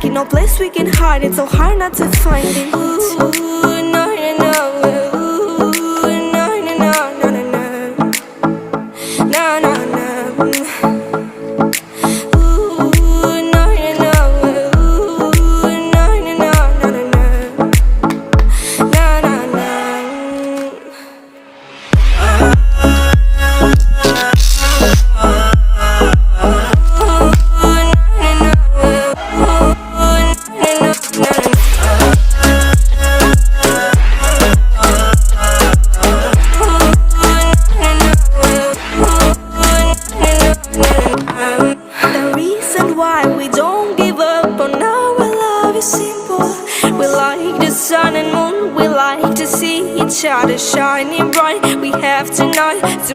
like it, no place we can hide. It's so hard not to find it. Ooh, no, no, no. Ooh, no, no, no, no, no, no. No, no, no. Ooh, no, no, no. Ooh, no, no, no, no, no, no. No, no, no. The reason why we don't give up on our love is simple. We like the sun and moon, we like to see each other shining bright. We have tonight to